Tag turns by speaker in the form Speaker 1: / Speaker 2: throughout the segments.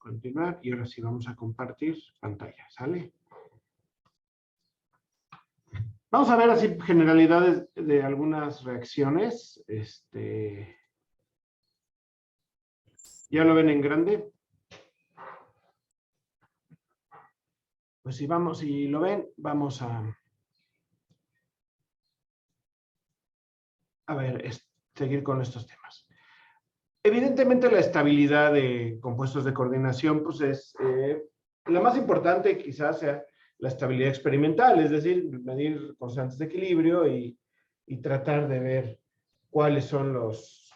Speaker 1: continuar y ahora sí vamos a compartir pantalla, ¿sale? Vamos a ver así generalidades de algunas reacciones. ¿Ya lo ven en grande? Pues si lo ven, vamos a ver, seguir con estos temas. Evidentemente la estabilidad de compuestos de coordinación pues es la más importante, quizás sea la estabilidad experimental, es decir, medir constantes de equilibrio y tratar de ver cuáles son los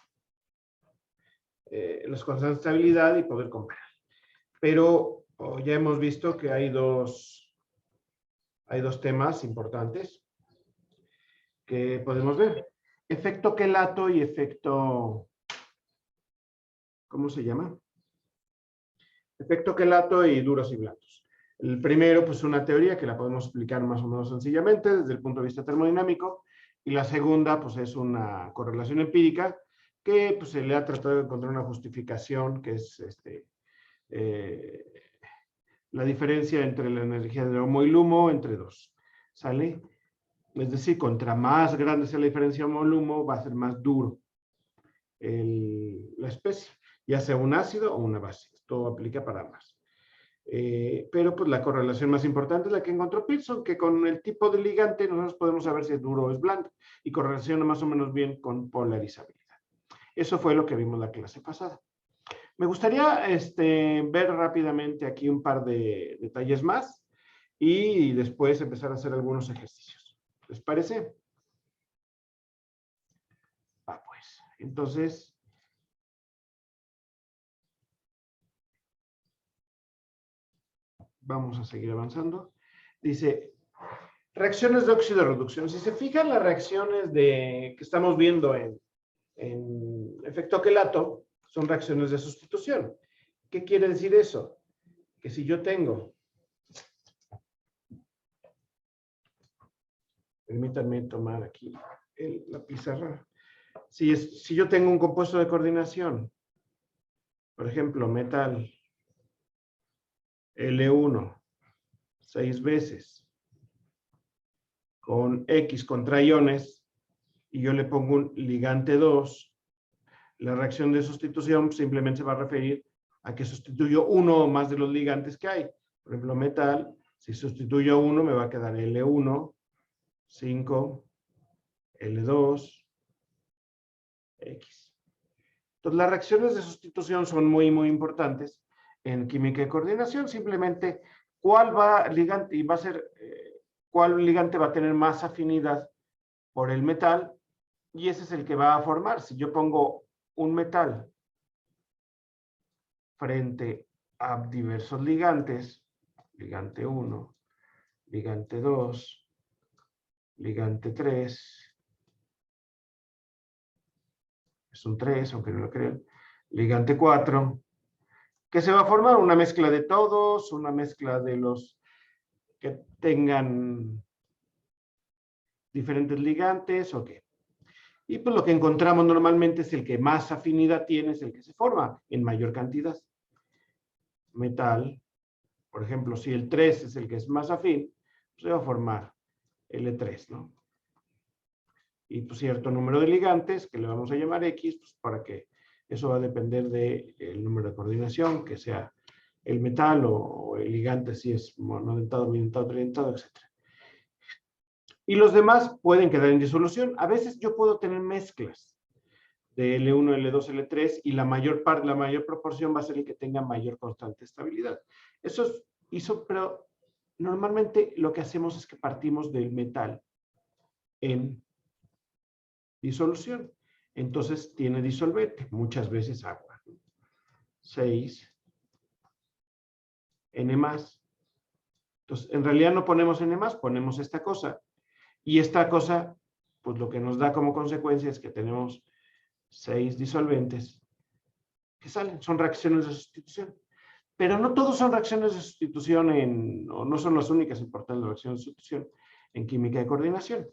Speaker 1: constantes de estabilidad y poder comparar. Pero ya hemos visto que hay dos temas importantes que podemos ver. Efecto quelato y efecto, ¿cómo se llama? Efecto quelato y duros y blandos. El primero, pues una teoría que la podemos explicar más o menos sencillamente desde el punto de vista termodinámico, y la segunda, pues es una correlación empírica que pues, se le ha tratado de encontrar una justificación que es la diferencia entre la energía de Omo y LUMO entre 2, ¿sale? Es decir, contra más grande sea la diferencia Omo-LUMO, va a ser más duro la especie, ya sea un ácido o una base. Esto aplica para ambas. Pero pues la correlación más importante es la que encontró Pearson, que con el tipo de ligante nosotros podemos saber si es duro o es blando, y correlaciona más o menos bien con polarizabilidad. Eso fue lo que vimos la clase pasada. Me gustaría ver rápidamente aquí un par de detalles más y después empezar a hacer algunos ejercicios. ¿Les parece? Pues, entonces, vamos a seguir avanzando. Dice, reacciones de óxido de reducción. Si se fijan las reacciones que estamos viendo en efecto quelato, son reacciones de sustitución. ¿Qué quiere decir eso? Que si yo tengo, permítanme tomar aquí la pizarra. Si yo tengo un compuesto de coordinación, por ejemplo, metal L1, 6 veces, con X contra iones, y yo le pongo un ligante 2, la reacción de sustitución simplemente se va a referir a que sustituyo uno o más de los ligantes que hay. Por ejemplo, metal, si sustituyo uno, me va a quedar L1, 5, L2, X. Entonces, las reacciones de sustitución son muy, muy importantes en química de coordinación. Simplemente, ¿cuál ligante va a tener más afinidad por el metal? Y ese es el que va a formar. Si yo pongo un metal frente a diversos ligantes, ligante 1, ligante 2, ligante 3, es un 3, aunque no lo crean, ligante 4, que se va a formar una mezcla de todos, una mezcla de los que tengan diferentes ligantes, ¿o qué? Y pues lo que encontramos normalmente es el que más afinidad tiene, es el que se forma en mayor cantidad. Metal, por ejemplo, si el 3 es el que es más afín, pues se va a formar L3, ¿no? Y pues cierto número de ligantes, que le vamos a llamar X, pues para que eso va a depender del número de coordinación, que sea el metal o el ligante, si es monodentado, bidentado, tridentado, etc. Y los demás pueden quedar en disolución. A veces yo puedo tener mezclas de L1, L2, L3 y la mayor proporción va a ser el que tenga mayor constante de estabilidad. Pero normalmente lo que hacemos es que partimos del metal en disolución. Entonces tiene disolvente, muchas veces agua. 6 N+. Entonces, en realidad no ponemos N+, ponemos esta cosa. Y esta cosa, pues lo que nos da como consecuencia es que tenemos 6 disolventes que salen, son reacciones de sustitución. Pero no todos son reacciones de sustitución o no son las únicas importantes reacciones de sustitución en química de coordinación.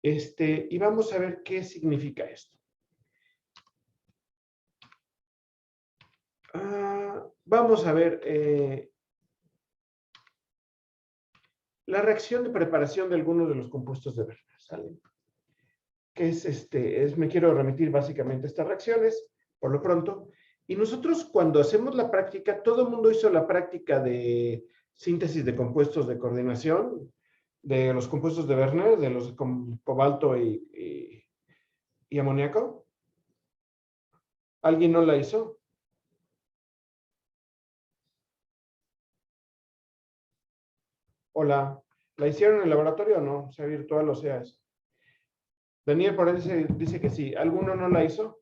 Speaker 1: Y vamos a ver qué significa esto. Vamos a ver la reacción de preparación de algunos de los compuestos de Werner, ¿sale? Que me quiero remitir básicamente a estas reacciones, por lo pronto. Y nosotros cuando hacemos la práctica, todo el mundo hizo la práctica de síntesis de compuestos de coordinación, de los compuestos de Werner, de los cobalto y amoníaco. ¿Alguien no la hizo? Hola, ¿la hicieron en el laboratorio o no? Sea virtual o sea eso. Daniel por ahí dice que sí. ¿Alguno no la hizo?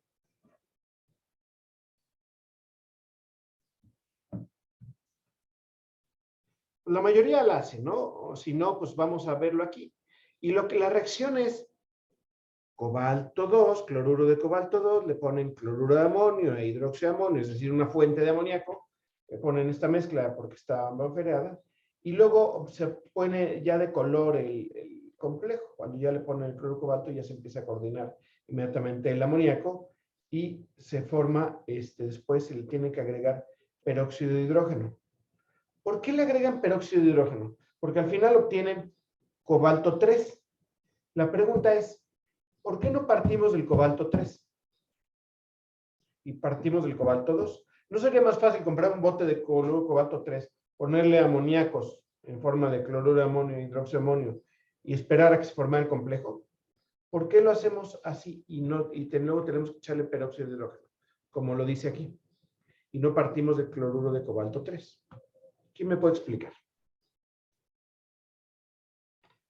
Speaker 1: La mayoría la hace, ¿no? O si no, pues vamos a verlo aquí. Y la reacción es cobalto 2, cloruro de cobalto 2, le ponen cloruro de amonio e hidróxido de amonio, es decir, una fuente de amoníaco, le ponen esta mezcla porque está bamfereada, y luego se pone ya de color el complejo. Cuando ya le ponen el cloruro cobalto ya se empieza a coordinar inmediatamente el amoníaco y se forma, después se le tiene que agregar peróxido de hidrógeno. ¿Por qué le agregan peróxido de hidrógeno? Porque al final obtienen cobalto 3. La pregunta es, ¿por qué no partimos del cobalto 3? Y partimos del cobalto 2. ¿No sería más fácil comprar un bote de cloruro cobalto 3, ponerle amoníacos en forma de cloruro de amonio e hidróxido de amonio y esperar a que se formara el complejo? ¿Por qué lo hacemos así y luego tenemos que echarle peróxido de hidrógeno? Como lo dice aquí. Y no partimos del cloruro de cobalto 3. ¿Quién me puede explicar?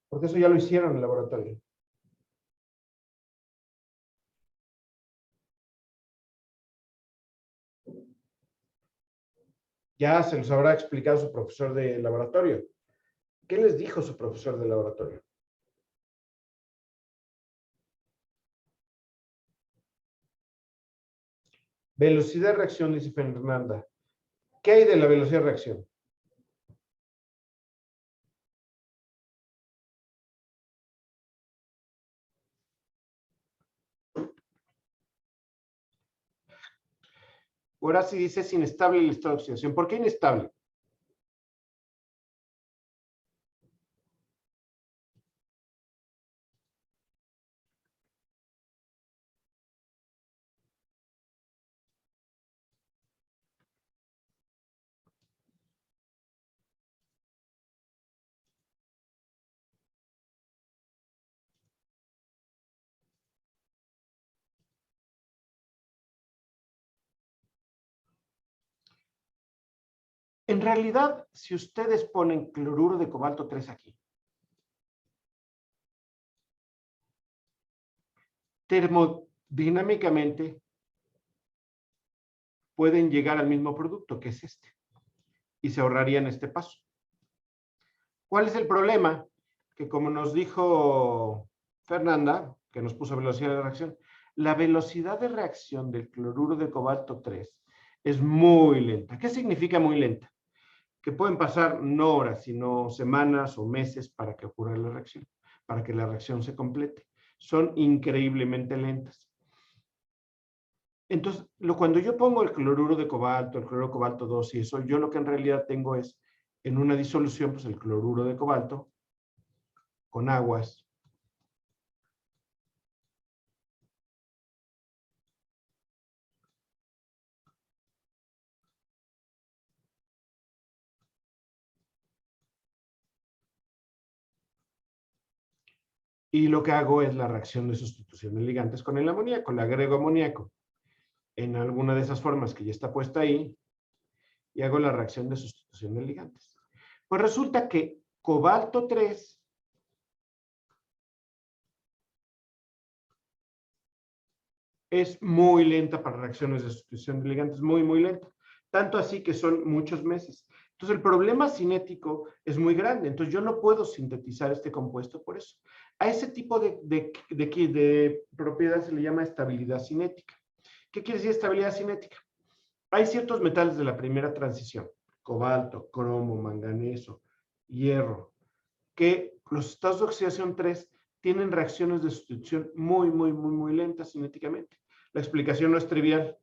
Speaker 1: Porque eso ya lo hicieron en el laboratorio. Ya se los habrá explicado su profesor de laboratorio. ¿Qué les dijo su profesor de laboratorio? Velocidad de reacción, dice Fernanda. ¿Qué hay de la velocidad de reacción? Ahora sí dice es inestable el estado de oxidación. ¿Por qué inestable? En realidad, si ustedes ponen cloruro de cobalto 3 aquí, termodinámicamente pueden llegar al mismo producto, que es este, y se ahorrarían este paso. ¿Cuál es el problema? Que como nos dijo Fernanda, que nos puso velocidad de reacción, la velocidad de reacción del cloruro de cobalto 3 es muy lenta. ¿Qué significa muy lenta? Que pueden pasar no horas, sino semanas o meses para que ocurra la reacción, para que la reacción se complete. Son increíblemente lentas. Entonces, cuando yo pongo el cloruro de cobalto, el cloruro de cobalto 2 y eso, yo lo que en realidad tengo es, en una disolución, pues el cloruro de cobalto con aguas. Y lo que hago es la reacción de sustitución de ligantes con el amoníaco. Le agrego amoníaco en alguna de esas formas que ya está puesta ahí y hago la reacción de sustitución de ligantes. Pues resulta que cobalto 3 es muy lenta para reacciones de sustitución de ligantes, muy, muy lenta. Tanto así que son muchos meses. Entonces, el problema cinético es muy grande. Entonces, yo no puedo sintetizar este compuesto por eso. A ese tipo de propiedad se le llama estabilidad cinética. ¿Qué quiere decir estabilidad cinética? Hay ciertos metales de la primera transición, cobalto, cromo, manganeso, hierro, que los estados de oxidación 3 tienen reacciones de sustitución muy, muy, muy, muy lentas cinéticamente. La explicación no es trivial,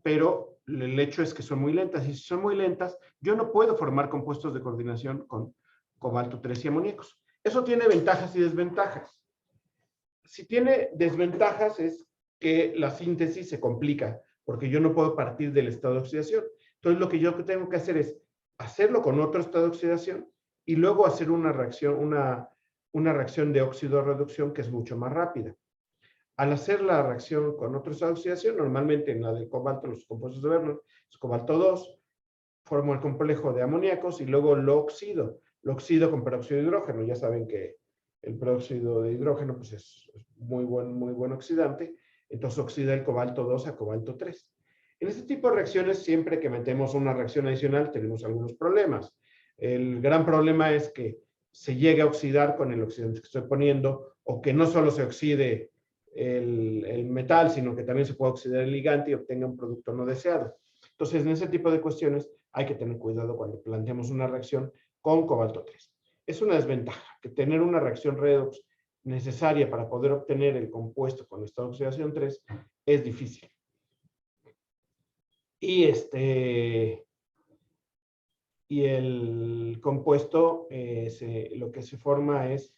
Speaker 1: pero el hecho es que son muy lentas. Y si son muy lentas, yo no puedo formar compuestos de coordinación con cobalto 3 y amoníacos. Eso tiene ventajas y desventajas. Si tiene desventajas es que la síntesis se complica, porque yo no puedo partir del estado de oxidación. Entonces, lo que yo tengo que hacer es hacerlo con otro estado de oxidación y luego hacer una reacción, una reacción de óxido-reducción que es mucho más rápida. Al hacer la reacción con otro estado de oxidación, normalmente en la del cobalto, los compuestos de Bernoulli, es cobalto 2, formo el complejo de amoníacos y luego lo oxido. Lo oxido con peróxido de hidrógeno. Ya saben que el peróxido de hidrógeno pues es muy buen oxidante. Entonces oxida el cobalto 2 a cobalto 3. En este tipo de reacciones, siempre que metemos una reacción adicional, tenemos algunos problemas. El gran problema es que se llegue a oxidar con el oxidante que estoy poniendo, o que no solo se oxide el metal, sino que también se puede oxidar el ligante y obtenga un producto no deseado. Entonces, en ese tipo de cuestiones hay que tener cuidado cuando planteamos una reacción con cobalto 3. Es una desventaja que tener una reacción redox necesaria para poder obtener el compuesto con estado de oxidación 3 es difícil. Y el compuesto, lo que se forma es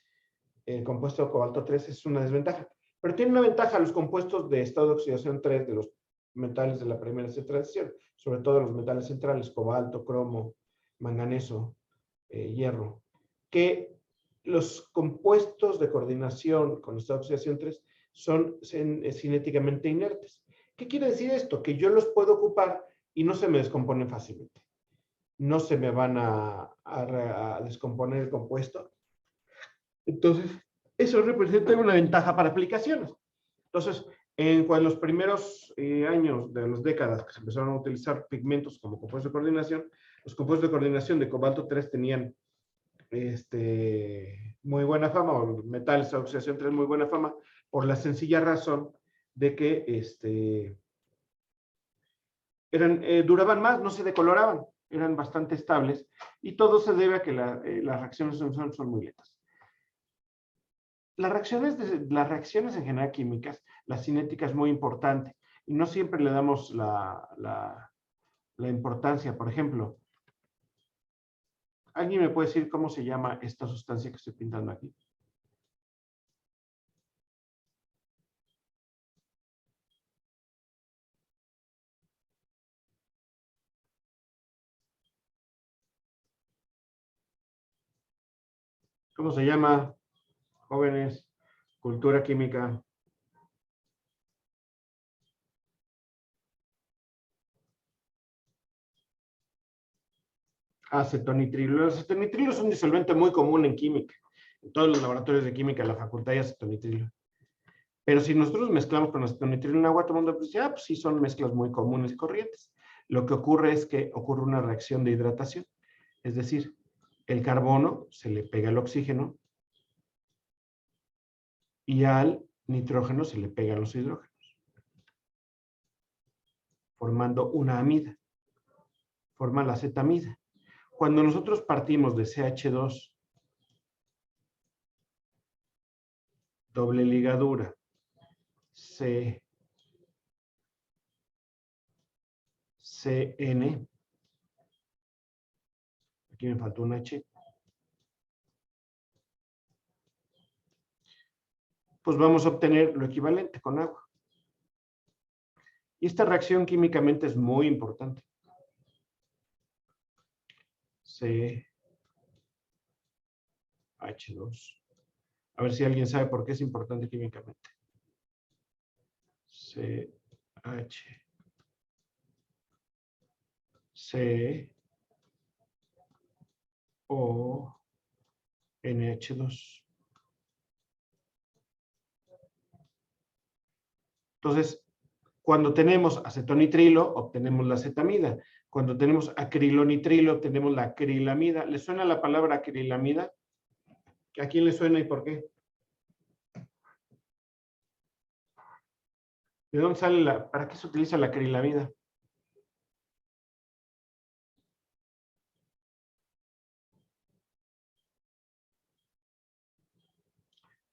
Speaker 1: el compuesto de cobalto 3, es una desventaja. Pero tiene una ventaja los compuestos de estado de oxidación 3 de los metales de la primera transición, sobre todo los metales centrales, cobalto, cromo, manganeso, hierro, que los compuestos de coordinación con estado de oxidación 3 son cinéticamente inertes. ¿Qué quiere decir esto? Que yo los puedo ocupar y no se me descomponen fácilmente. No se me van a descomponer el compuesto. Entonces, eso representa una ventaja para aplicaciones. Entonces, en los primeros años de las décadas que se empezaron a utilizar pigmentos como compuestos de coordinación, los compuestos de coordinación de cobalto 3 tenían muy buena fama, o metales de oxidación 3 muy buena fama, por la sencilla razón de que duraban más, no se decoloraban, eran bastante estables, y todo se debe a que las reacciones son muy lentas. Las reacciones en general químicas, la cinética es muy importante, y no siempre le damos la importancia. Por ejemplo, ¿alguien me puede decir cómo se llama esta sustancia que estoy pintando aquí? ¿Cómo se llama, jóvenes? Cultura química. Acetonitrilo. El acetonitrilo es un disolvente muy común en química. En todos los laboratorios de química, la facultad hay acetonitrilo. Pero si nosotros mezclamos con acetonitrilo en agua, todo el mundo dice, pues sí, son mezclas muy comunes y corrientes. Lo que ocurre es que ocurre una reacción de hidratación. Es decir, el carbono se le pega al oxígeno y al nitrógeno se le pegan los hidrógenos, formando una amida. Forma la Z-amida. Cuando nosotros partimos de CH2, doble ligadura, CN, aquí me faltó un H, pues vamos a obtener lo equivalente con agua. Y esta reacción químicamente es muy importante. CH2. A ver si alguien sabe por qué es importante químicamente. NH2. Entonces, cuando tenemos acetonitrilo, obtenemos la acetamida. Cuando tenemos acrilonitrilo, obtenemos la acrilamida. ¿Le suena la palabra acrilamida? ¿A quién le suena y por qué? ¿De dónde sale para qué se utiliza la acrilamida?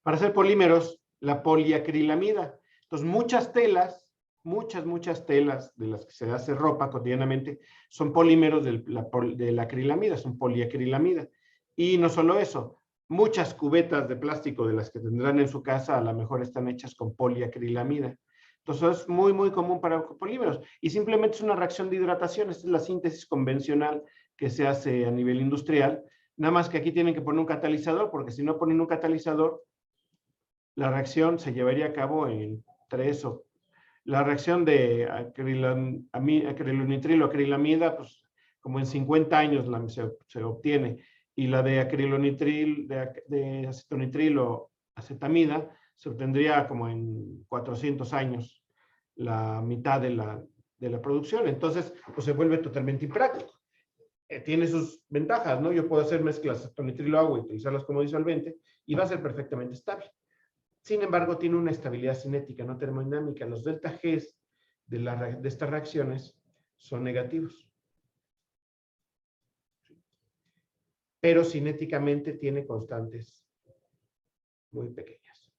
Speaker 1: Para hacer polímeros, la poliacrilamida. Entonces, muchas telas muchas telas de las que se hace ropa cotidianamente son polímeros de la acrilamida, son poliacrilamida. Y no solo eso, muchas cubetas de plástico de las que tendrán en su casa a lo mejor están hechas con poliacrilamida. Entonces es muy común para polímeros. Y simplemente es una reacción de hidratación. Esta es la síntesis convencional que se hace a nivel industrial. Nada más que aquí tienen que poner un catalizador, porque si no ponen un catalizador, la reacción se llevaría a cabo en 3 o la reacción de acrilonitrilo acrilamida, pues como en 50 años se obtiene, y la de acrilonitril, de acetonitrilo acetamida, se obtendría como en 400 años, la mitad de la producción. Entonces, pues se vuelve totalmente impráctico. Tiene sus ventajas, ¿no? Yo puedo hacer mezclas acetonitrilo-agua y utilizarlas como disolvente, y va a ser perfectamente estable. Sin embargo, tiene una estabilidad cinética, no termodinámica. Los delta Gs de estas reacciones son negativos. Pero cinéticamente tiene constantes muy pequeñas.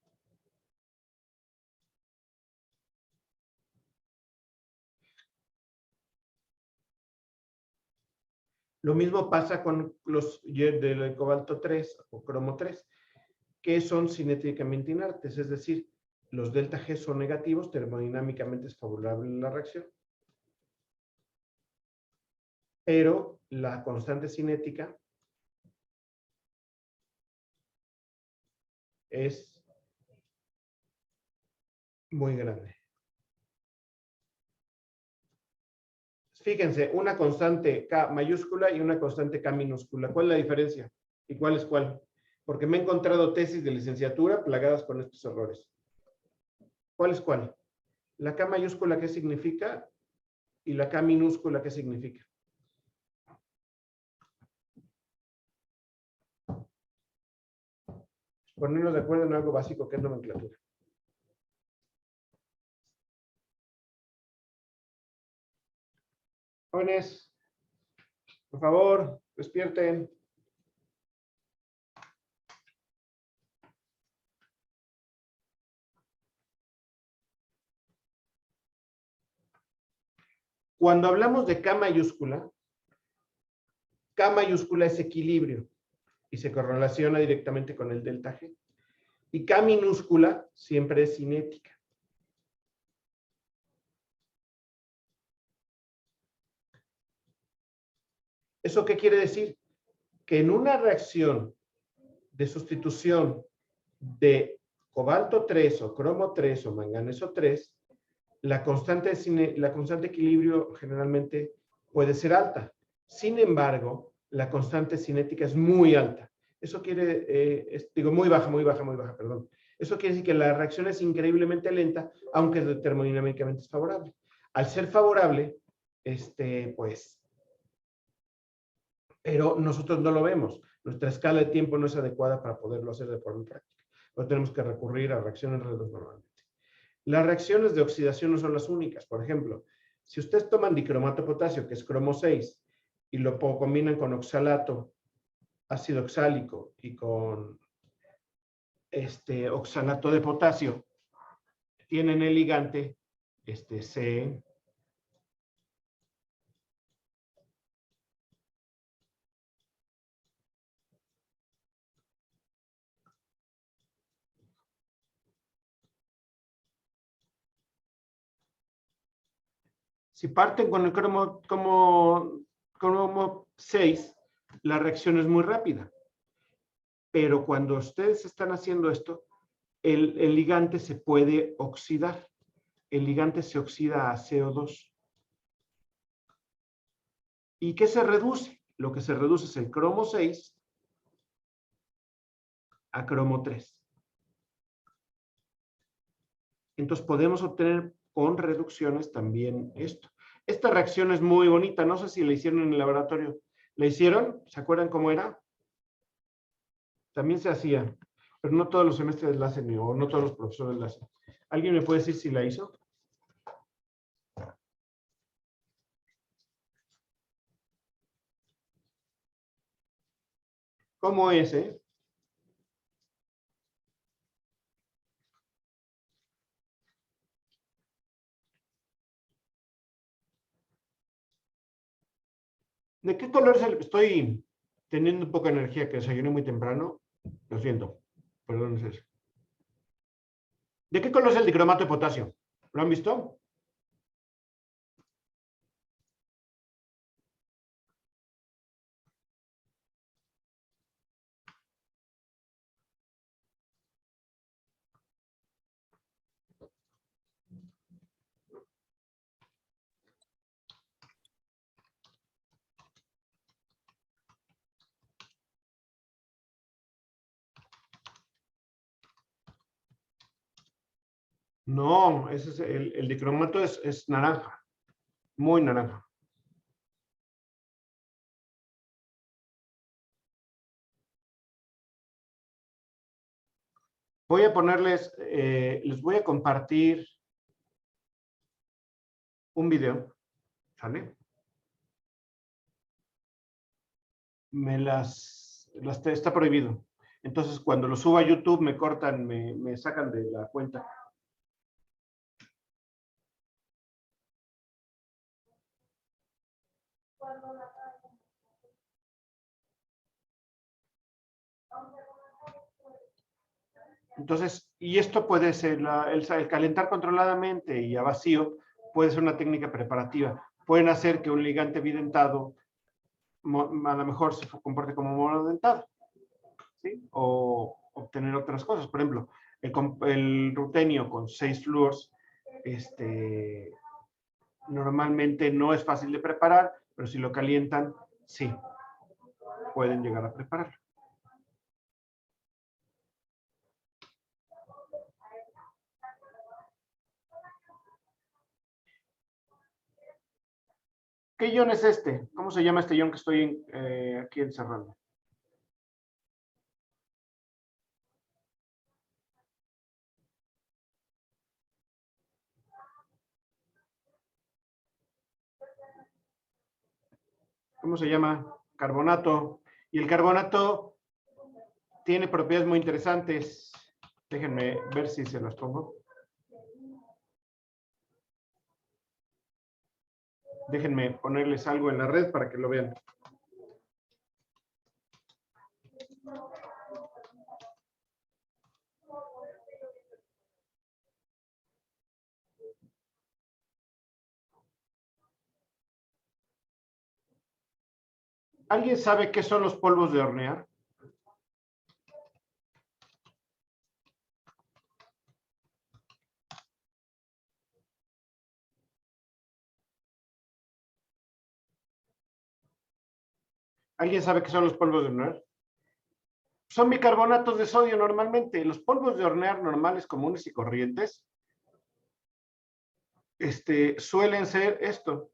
Speaker 1: Lo mismo pasa con los del cobalto 3 o cromo 3, que son cinéticamente inertes, es decir, los delta G son negativos, termodinámicamente es favorable la reacción, pero la constante cinética es muy grande. Fíjense, una constante K mayúscula y una constante K minúscula. ¿Cuál es la diferencia? ¿Y cuál es cuál? Porque me he encontrado tesis de licenciatura plagadas con estos errores. ¿Cuál es cuál? La K mayúscula, ¿qué significa? Y la K minúscula, ¿qué significa? Ponernos de acuerdo en algo básico que es nomenclatura. Jóvenes, por favor, despierten. Cuando hablamos de K mayúscula es equilibrio y se correlaciona directamente con el delta G. Y K minúscula siempre es cinética. ¿Eso qué quiere decir? Que en una reacción de sustitución de cobalto 3 o cromo 3 o manganeso 3, la constante de equilibrio generalmente puede ser alta. Sin embargo, la constante cinética es muy alta. Eso quiere, digo, muy baja, perdón. Eso quiere decir que la reacción es increíblemente lenta, aunque termodinámicamente es favorable. Al ser favorable, pues, pero nosotros no lo vemos. Nuestra escala de tiempo no es adecuada para poderlo hacer de forma práctica. Entonces tenemos que recurrir a reacciones redox normalmente. Las reacciones de oxidación no son las únicas. Por ejemplo, si ustedes toman dicromato de potasio, que es cromo 6, y lo combinan con oxalato, ácido oxálico, y con oxalato de potasio, tienen el ligante C. Si parten con el cromo 6, la reacción es muy rápida. Pero cuando ustedes están haciendo esto, el ligante se puede oxidar. El ligante se oxida a CO2. ¿Y qué se reduce? Lo que se reduce es el cromo 6 a cromo 3. Entonces podemos obtener con reducciones también esto. Esta reacción es muy bonita. No sé si la hicieron en el laboratorio. ¿La hicieron? ¿Se acuerdan cómo era? También se hacía, pero no todos los semestres la hacen o no todos los profesores la hacen. ¿Alguien me puede decir si la hizo? ¿Cómo es, ¿De qué color es el? Estoy teniendo un poco de energía que desayuné muy temprano. Lo siento. Perdón, es eso. ¿De qué color es el dicromato de potasio? ¿Lo han visto? No, ese es el dicromato es naranja, muy naranja. Voy a ponerles, les voy a compartir un video, ¿sale? Está prohibido. Entonces, cuando lo suba a YouTube, me cortan, me sacan de la cuenta. Entonces, y esto puede ser, el calentar controladamente y a vacío, puede ser una técnica preparativa. Pueden hacer que un ligante bidentado a lo mejor se comporte como monodentado, ¿sí? O obtener otras cosas. Por ejemplo, el rutenio con 6 flúors, normalmente no es fácil de preparar, pero si lo calientan, sí, pueden llegar a prepararlo. ¿Qué ion es este? ¿Cómo se llama este ion que estoy aquí encerrando? ¿Cómo se llama? Carbonato. Y el carbonato tiene propiedades muy interesantes. Déjenme ver si se las pongo. Déjenme ponerles algo en la red para que lo vean. ¿Alguien sabe qué son los polvos de hornear? ¿Alguien sabe qué son los polvos de hornear? Son bicarbonatos de sodio normalmente. Los polvos de hornear normales, comunes y corrientes, suelen ser esto,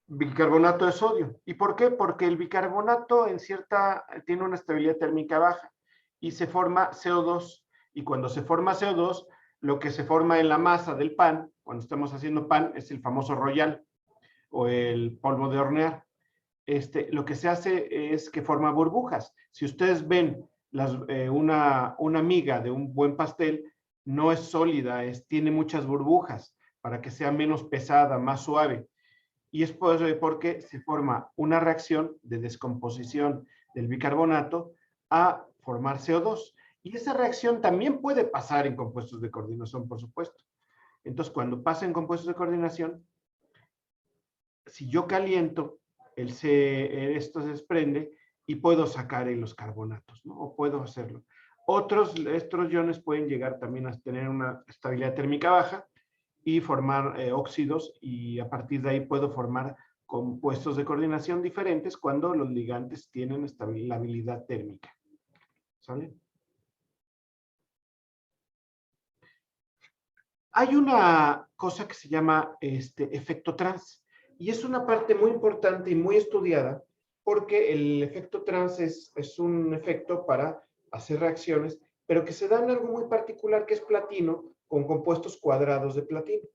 Speaker 1: bicarbonato de sodio. ¿Y por qué? Porque el bicarbonato tiene una estabilidad térmica baja y se forma CO2. Y cuando se forma CO2, lo que se forma en la masa del pan, cuando estamos haciendo pan, es el famoso royal o el polvo de hornear. Lo que se hace es que forma burbujas. Si ustedes ven una miga de un buen pastel, no es sólida, tiene muchas burbujas para que sea menos pesada, más suave. Y es porque se forma una reacción de descomposición del bicarbonato a formar CO2. Y esa reacción también puede pasar en compuestos de coordinación, por supuesto. Entonces, cuando pasa en compuestos de coordinación, si yo caliento, esto se desprende y puedo sacar los carbonatos, ¿no? O puedo hacerlo. Estos iones pueden llegar también a tener una estabilidad térmica baja y formar óxidos, y a partir de ahí puedo formar compuestos de coordinación diferentes cuando los ligantes tienen estabilidad térmica. ¿Sale? Hay una cosa que se llama efecto trans, y es una parte muy importante y muy estudiada, porque el efecto trans es un efecto para hacer reacciones, pero que se da en algo muy particular, que es platino con compuestos cuadrados de platino.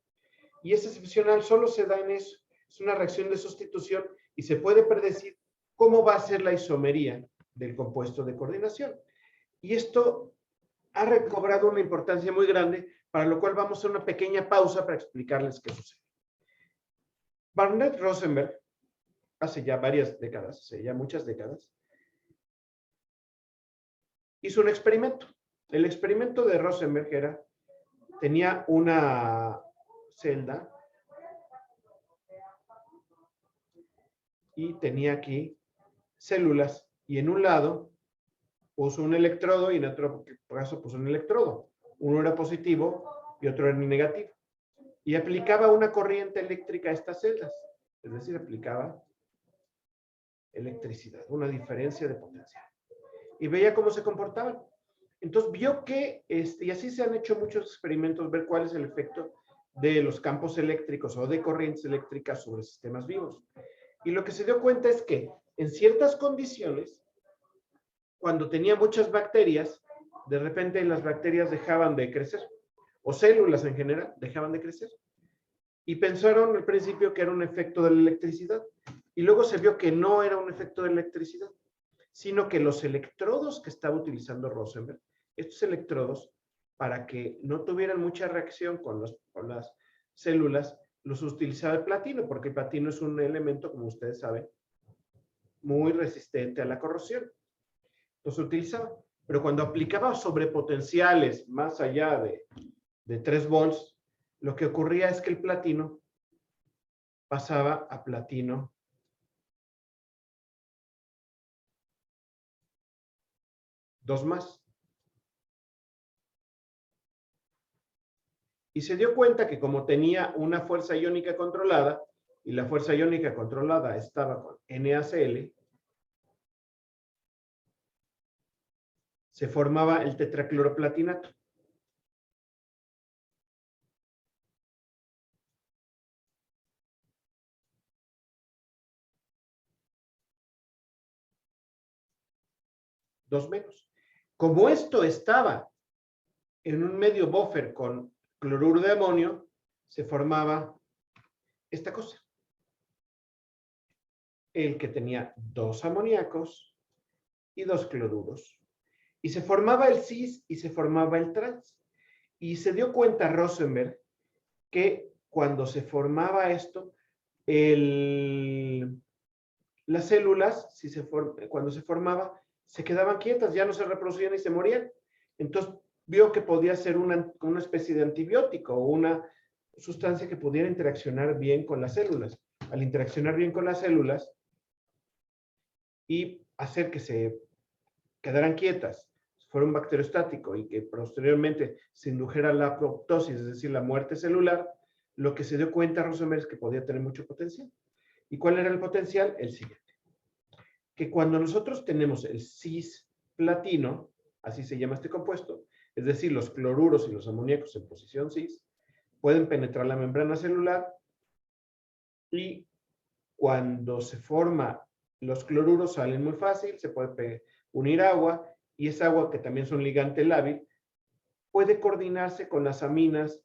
Speaker 1: Y es excepcional, solo se da en eso. Es una reacción de sustitución y se puede predecir cómo va a ser la isomería del compuesto de coordinación. Y esto ha recobrado una importancia muy grande, para lo cual vamos a hacer una pequeña pausa para explicarles qué sucede. Barnett Rosenberg hace ya varias décadas, hace ya muchas décadas, hizo un experimento. El experimento de Rosenberg era, tenía una celda y tenía aquí células, y en un lado puso un electrodo y en otro caso puso un electrodo. Uno era positivo y otro era negativo. Y aplicaba una corriente eléctrica a estas celdas. Es decir, aplicaba electricidad, una diferencia de potencial. Y veía cómo se comportaban. Entonces vio que, y así se han hecho muchos experimentos, ver cuál es el efecto de los campos eléctricos o de corrientes eléctricas sobre sistemas vivos. Y lo que se dio cuenta es que en ciertas condiciones, cuando tenía muchas bacterias, de repente las bacterias dejaban de crecer, o células en general dejaban de crecer. Y pensaron al principio que era un efecto de la electricidad. Y luego se vio que no era un efecto de electricidad, sino que los electrodos que estaba utilizando Rosenberg, estos electrodos, para que no tuvieran mucha reacción con las células, los utilizaba el platino, porque el platino es un elemento, como ustedes saben, muy resistente a la corrosión. Los utilizaba. Pero cuando aplicaba sobrepotenciales más allá de 3 volts, lo que ocurría es que el platino pasaba a platino 2 más. Y se dio cuenta que como tenía una fuerza iónica controlada, y la fuerza iónica controlada estaba con NaCl, se formaba el tetracloroplatinato. Dos menos. Como esto estaba en un medio buffer con cloruro de amonio, se formaba esta cosa. El que tenía 2 amoníacos y 2 cloruros. Y se formaba el cis y se formaba el trans. Y se dio cuenta Rosenberg que cuando se formaba esto, las células, cuando se formaba, se quedaban quietas, ya no se reproducían y se morían. Entonces vio que podía ser una especie de antibiótico o una sustancia que pudiera interaccionar bien con las células. Al interaccionar bien con las células y hacer que se quedaran quietas, fuera un bacteriostático y que posteriormente se indujera la apoptosis, es decir, la muerte celular, lo que se dio cuenta Rosenberg es que podía tener mucho potencial. ¿Y cuál era el potencial? El siguiente. Que cuando nosotros tenemos el cisplatino, así se llama este compuesto, es decir, los cloruros y los amoníacos en posición cis, pueden penetrar la membrana celular y cuando se forma los cloruros salen muy fácil, se puede unir agua y esa agua que también son ligante lábil puede coordinarse con las aminas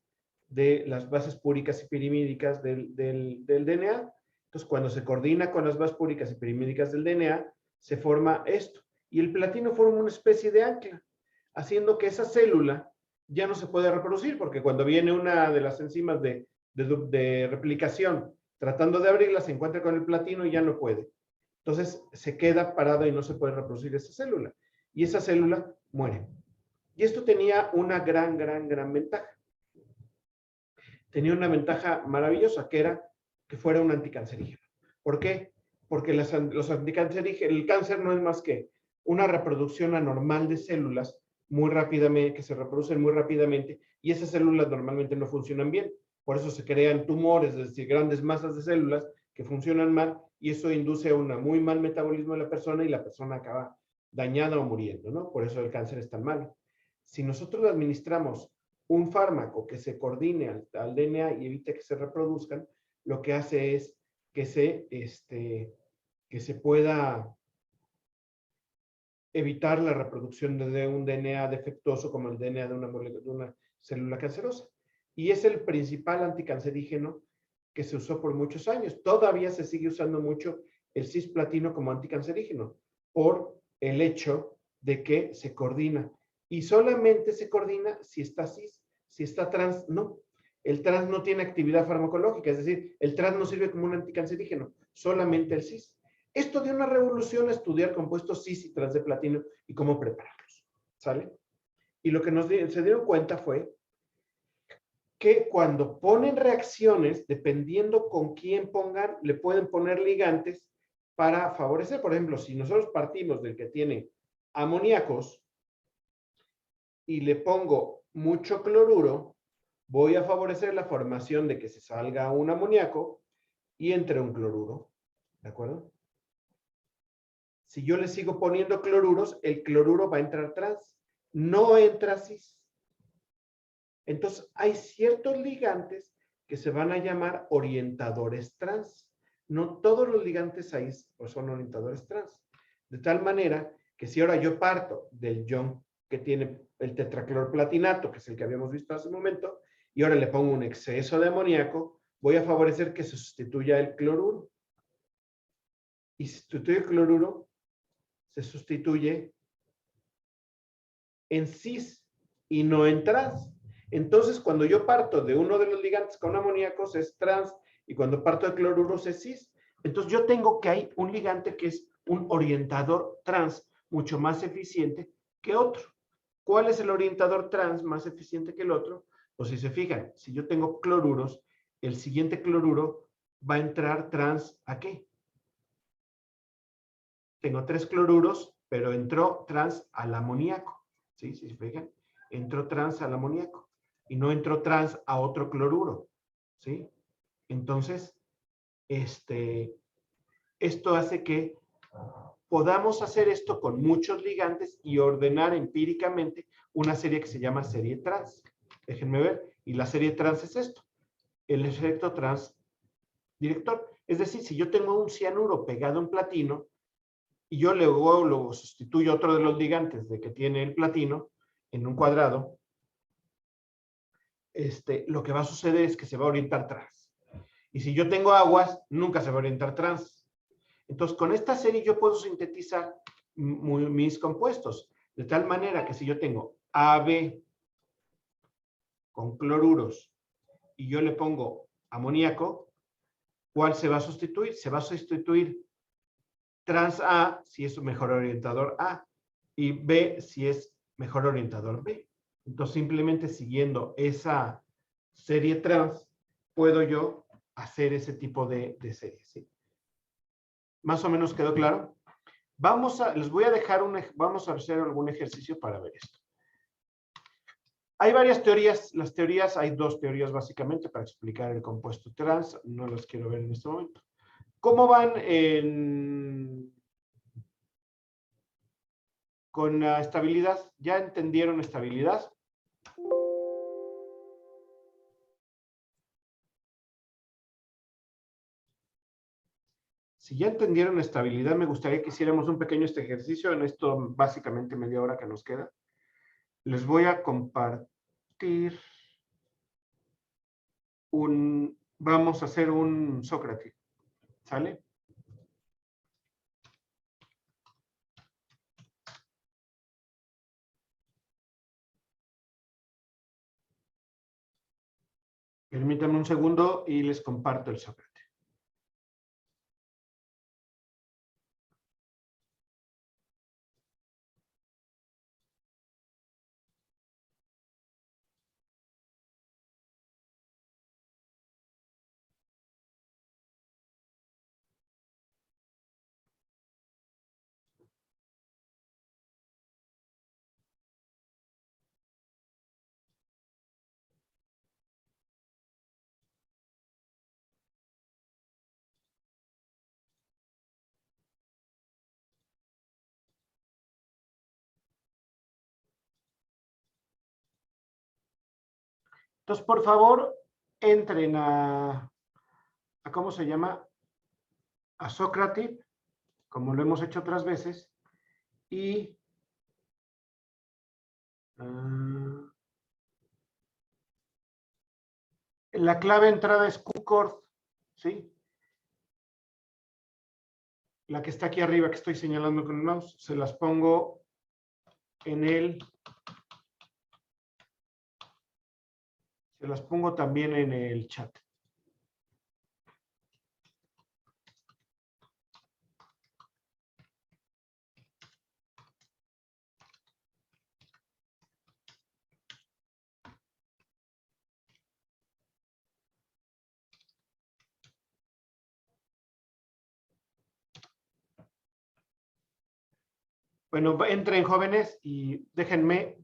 Speaker 1: de las bases púricas y pirimídicas del DNA. Entonces, cuando se coordina con las bases púricas y pirimídicas del DNA, se forma esto. Y el platino forma una especie de ancla, haciendo que esa célula ya no se puede reproducir, porque cuando viene una de las enzimas de replicación tratando de abrirla, se encuentra con el platino y ya no puede. Entonces, se queda parado y no se puede reproducir esa célula. Y esa célula muere. Y esto tenía una gran ventaja. Tenía una ventaja maravillosa, que era que fuera un anticancerígeno. ¿Por qué? Porque los anticancerígenos, el cáncer no es más que una reproducción anormal de células muy rápidamente, que se reproducen muy rápidamente, y esas células normalmente no funcionan bien. Por eso se crean tumores, es decir, grandes masas de células que funcionan mal, y eso induce a un muy mal metabolismo de la persona, y la persona acaba dañada o muriendo, ¿no? Por eso el cáncer es tan malo. Si nosotros administramos un fármaco que se coordine al DNA y evite que se reproduzcan, lo que hace es que se pueda evitar la reproducción de un DNA defectuoso como el DNA de una célula cancerosa. Y es el principal anticancerígeno que se usó por muchos años. Todavía se sigue usando mucho el cisplatino como anticancerígeno por el hecho de que se coordina. Y solamente se coordina si está cis, si está trans, no. el trans no tiene actividad farmacológica, es decir, el trans no sirve como un anticancerígeno, solamente el cis. Esto dio una revolución a estudiar compuestos cis y trans de platino y cómo prepararlos, ¿sale? Y lo que se dieron cuenta fue que cuando ponen reacciones, dependiendo con quién pongan, le pueden poner ligantes para favorecer. Por ejemplo, si nosotros partimos del que tiene amoníacos y le pongo mucho cloruro, voy a favorecer la formación de que se salga un amoníaco y entre un cloruro, ¿de acuerdo? Si yo le sigo poniendo cloruros, el cloruro va a entrar trans, no entra cis. Entonces, hay ciertos ligantes que se van a llamar orientadores trans. No todos los ligantes ahí pues, son orientadores trans. De tal manera que si ahora yo parto del ion que tiene el tetraclorplatinato, que es el que habíamos visto hace un momento, y ahora le pongo un exceso de amoníaco, voy a favorecer que se sustituya el cloruro. Y si sustituye el cloruro, se sustituye en cis y no en trans. Entonces, cuando yo parto de uno de los ligantes con amoníacos es trans y cuando parto de cloruros es cis. Entonces, yo tengo que hay un ligante que es un orientador trans mucho más eficiente que otro. ¿Cuál es el orientador trans más eficiente que el otro? Pues si se fijan, si yo tengo cloruros, el siguiente cloruro va a entrar trans ¿a qué? Tengo 3 cloruros, pero entró trans al amoníaco. ¿Sí? Si se fijan, entró trans al amoníaco y no entró trans a otro cloruro. ¿Sí? Entonces, esto hace que podamos hacer esto con muchos ligantes y ordenar empíricamente una serie que se llama serie trans. Déjenme ver. Y la serie trans es esto. El efecto trans director. Es decir, si yo tengo un cianuro pegado en platino y yo luego lo sustituyo a otro de los ligantes de que tiene el platino en un cuadrado, lo que va a suceder es que se va a orientar trans. Y si yo tengo aguas, nunca se va a orientar trans. Entonces, con esta serie yo puedo sintetizar mis compuestos. De tal manera que si yo tengo AB con cloruros y yo le pongo amoníaco, ¿cuál se va a sustituir? Se va a sustituir trans A si es un mejor orientador A y B si es mejor orientador B. Entonces, simplemente siguiendo esa serie trans, puedo yo hacer ese tipo de series. ¿Sí? ¿Más o menos quedó claro? Les voy a dejar vamos a hacer algún ejercicio para ver esto. Hay varias teorías. Las teorías, hay 2 teorías básicamente para explicar el compuesto trans. No las quiero ver en este momento. ¿Cómo van con la estabilidad? ¿Ya entendieron estabilidad? Si ya entendieron estabilidad, me gustaría que hiciéramos un pequeño ejercicio en esto, básicamente media hora que nos queda. Les voy a compartir vamos a hacer un Sócrates, ¿sale? Permítanme un segundo y les comparto el Sócrates. Entonces, por favor, entren a ¿cómo se llama? A Sócrates, como lo hemos hecho otras veces, y la clave entrada es QCord, ¿sí? La que está aquí arriba, que estoy señalando con el mouse, se las pongo en el Se las pongo también en el chat. Bueno, entren jóvenes y déjenme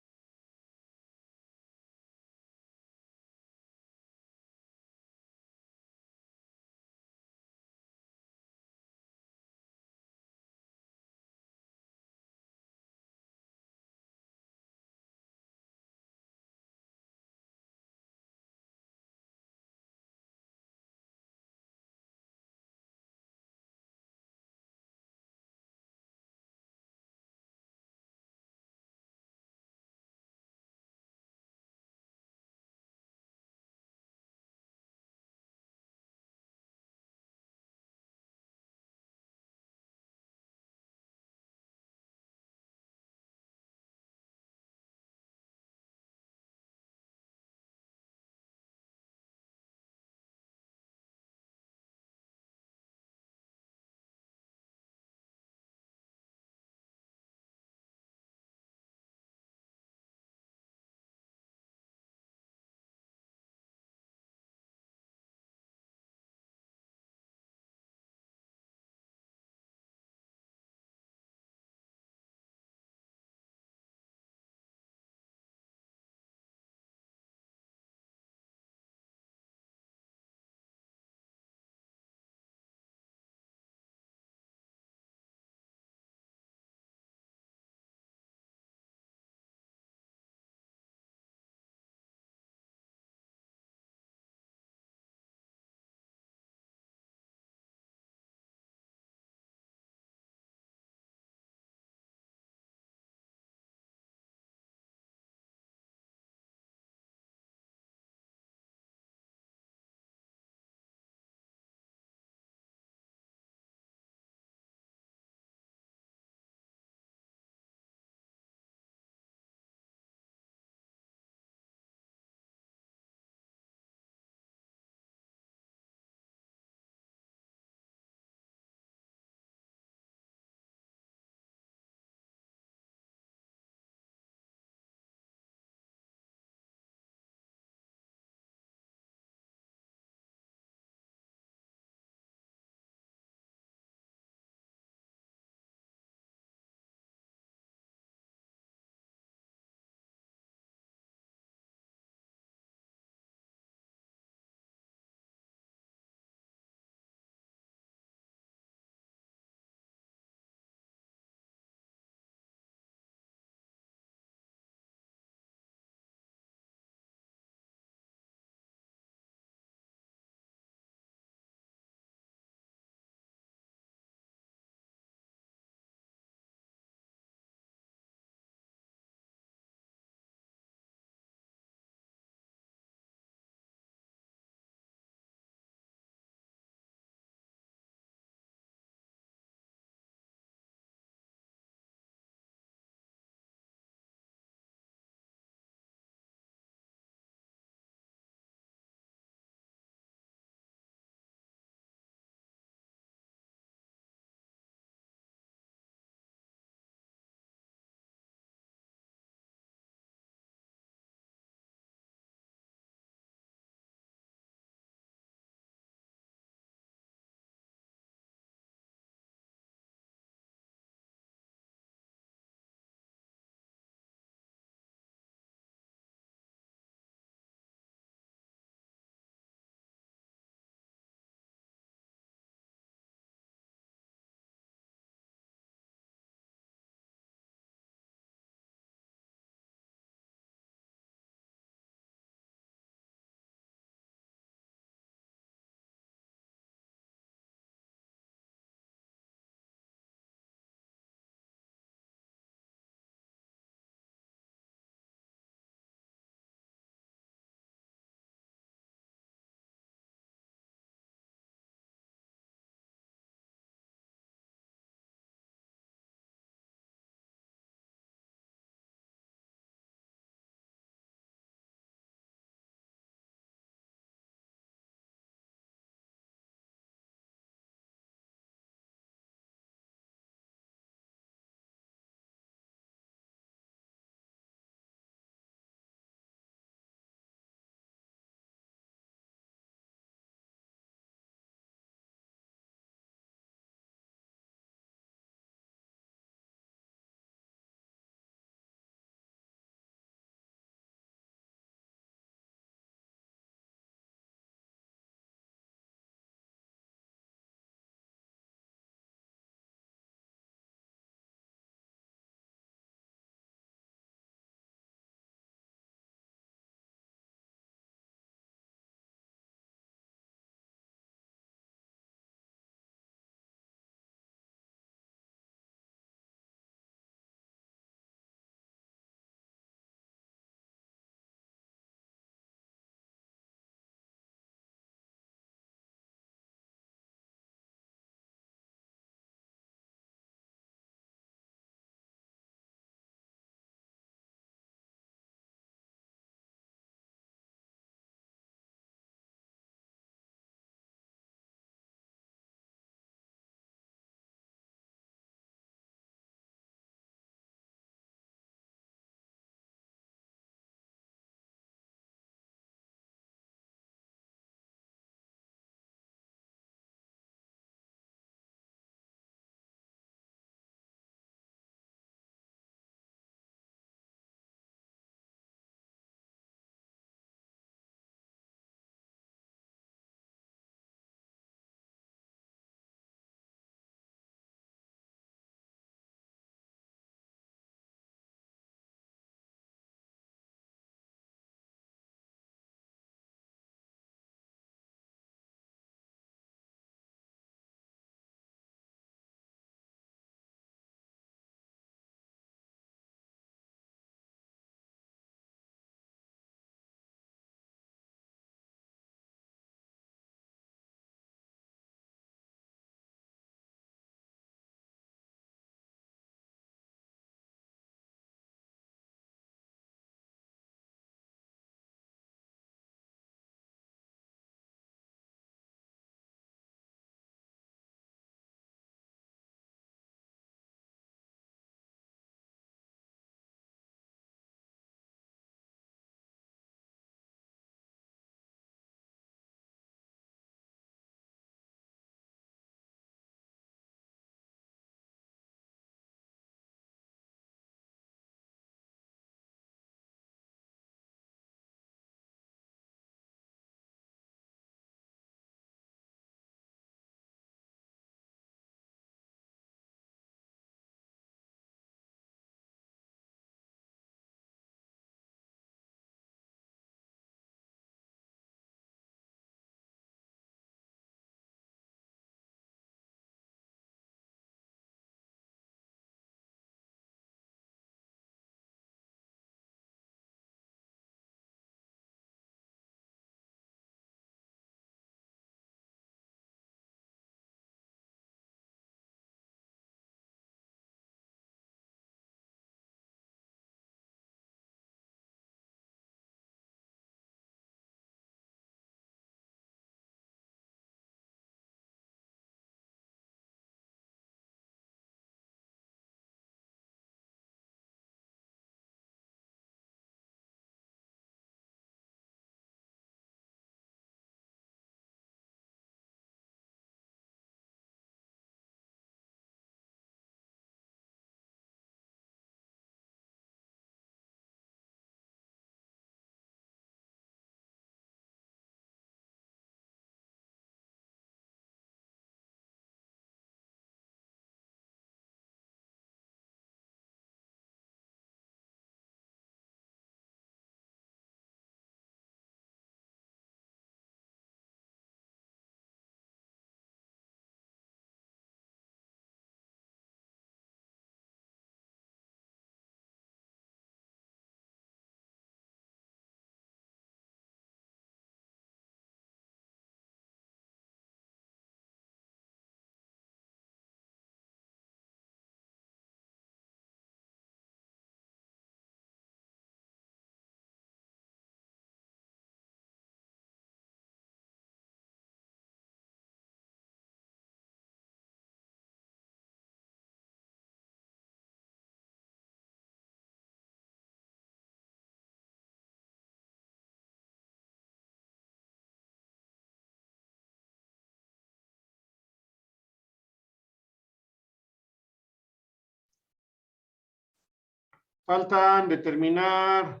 Speaker 1: Faltan determinar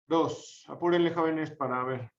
Speaker 1: 2. Apúrenle, jóvenes, para ver.